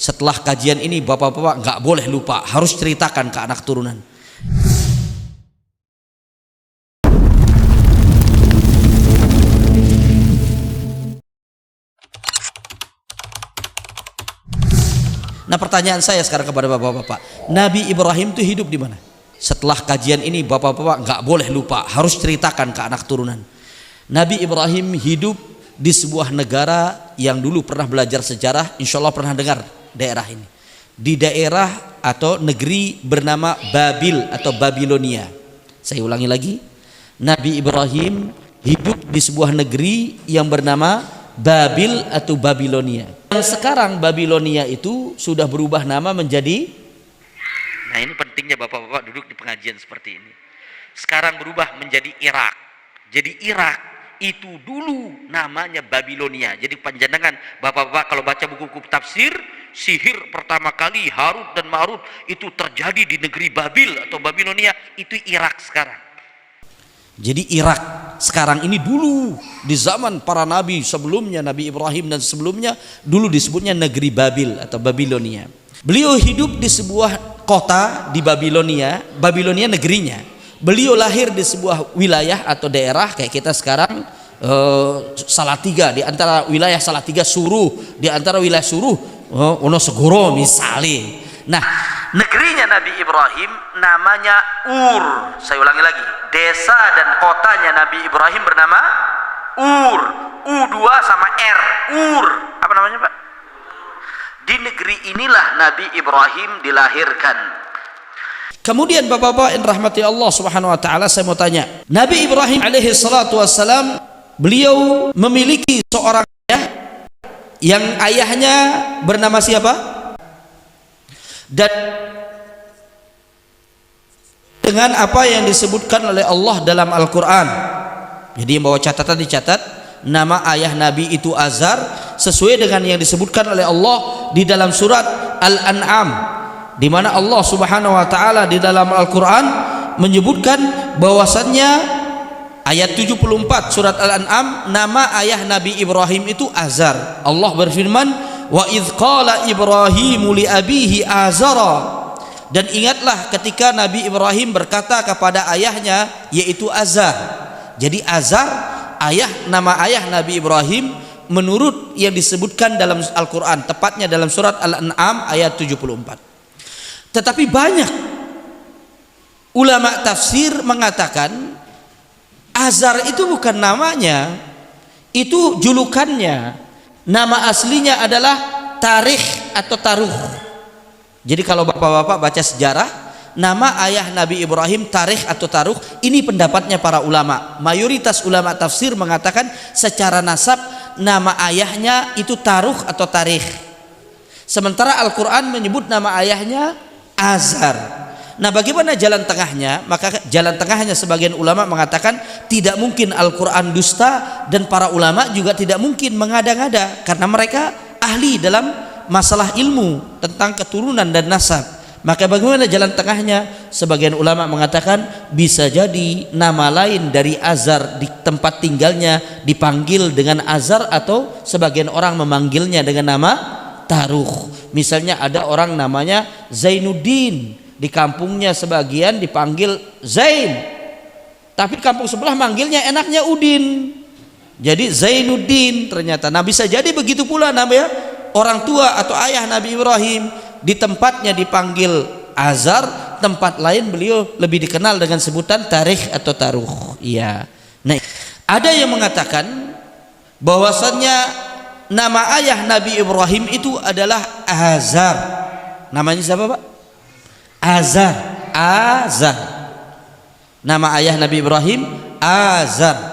Setelah kajian ini bapak-bapak nggak boleh lupa, harus ceritakan ke anak turunan. Nah, pertanyaan saya sekarang kepada bapak-bapak, Nabi Ibrahim itu hidup di mana? Setelah kajian ini bapak-bapak nggak boleh lupa, harus ceritakan ke anak turunan. Nabi Ibrahim hidup di sebuah negara yang dulu pernah belajar sejarah, insya Allah pernah dengar daerah ini. Di daerah atau negeri bernama Babil atau Babilonia. Saya ulangi lagi, Nabi Ibrahim hidup di sebuah negeri yang bernama Babil atau Babilonia. Yang sekarang Babilonia itu sudah berubah nama menjadi, nah ini pentingnya bapak-bapak duduk di pengajian seperti ini. Sekarang berubah menjadi Irak. Jadi Irak itu dulu namanya Babilonia. Jadi panjenengan bapak-bapak kalau baca buku-buku tafsir, sihir pertama kali Harut dan Marut itu terjadi di negeri Babil atau Babilonia, itu Irak sekarang. Jadi Irak sekarang ini dulu di zaman para nabi sebelumnya, Nabi Ibrahim dan sebelumnya, dulu disebutnya negeri Babil atau Babilonia. Beliau hidup di sebuah kota di Babilonia, Babilonia negerinya. Beliau lahir di sebuah wilayah atau daerah kayak kita sekarang, Salatiga, di antara wilayah Salatiga Suruh, di antara wilayah Suruh Wonosegoro misalnya. Nah, negerinya Nabi Ibrahim namanya Ur. Saya ulangi lagi, desa dan kotanya Nabi Ibrahim bernama Ur. U2 sama R, Ur. Apa namanya, Pak? Di negeri inilah Nabi Ibrahim dilahirkan. Kemudian bapak-bapak yang rahmati Allah Subhanahu wa taala, saya mau tanya, Nabi Ibrahim alaihi salatu wassalam, beliau memiliki seorang ayah yang ayahnya bernama siapa? Dan dengan apa yang disebutkan oleh Allah dalam Al-Quran. Jadi yang bawa catatan dicatat, nama ayah Nabi itu Azar, sesuai dengan yang disebutkan oleh Allah di dalam surat Al-An'am, di mana Allah Subhanahu wa taala di dalam Al-Quran menyebutkan bahwasannya ayat 74 surat Al-An'am, nama ayah Nabi Ibrahim itu Azar. Allah berfirman, wa idz qala Ibrahimu li abihi Azara. Dan ingatlah ketika Nabi Ibrahim berkata kepada ayahnya yaitu Azar. Jadi Azar nama ayah Nabi Ibrahim menurut yang disebutkan dalam Al-Quran, tepatnya dalam surat Al-An'am ayat 74. Tetapi banyak ulama tafsir mengatakan Azar itu bukan namanya, itu julukannya. Nama aslinya adalah Tarikh atau Taruh. Jadi kalau bapak-bapak baca sejarah, nama ayah Nabi Ibrahim Tarikh atau Taruh, ini pendapatnya para ulama. Mayoritas ulama tafsir mengatakan secara nasab nama ayahnya itu Taruh atau Tarikh. Sementara Al-Quran menyebut nama ayahnya Azar. Nah, bagaimana jalan tengahnya? Maka jalan tengahnya sebagian ulama mengatakan tidak mungkin Al-Quran dusta, dan para ulama juga tidak mungkin mengada-ngada karena mereka ahli dalam masalah ilmu tentang keturunan dan nasab. Maka bagaimana jalan tengahnya? Sebagian ulama mengatakan bisa jadi nama lain dari Azar di tempat tinggalnya dipanggil dengan Azar, atau sebagian orang memanggilnya dengan nama Taruh. Misalnya ada orang namanya Zainuddin, di kampungnya sebagian dipanggil Zain, tapi kampung sebelah manggilnya enaknya Udin, jadi Zainuddin ternyata. Nah, bisa jadi begitu pula namanya orang tua atau ayah Nabi Ibrahim, di tempatnya dipanggil Azar, tempat lain beliau lebih dikenal dengan sebutan Tarikh atau Taruh. Iya. Nah, ada yang mengatakan bahwasannya nama ayah Nabi Ibrahim itu adalah Azar. Namanya siapa, Pak? Azar. Nama ayah Nabi Ibrahim Azar.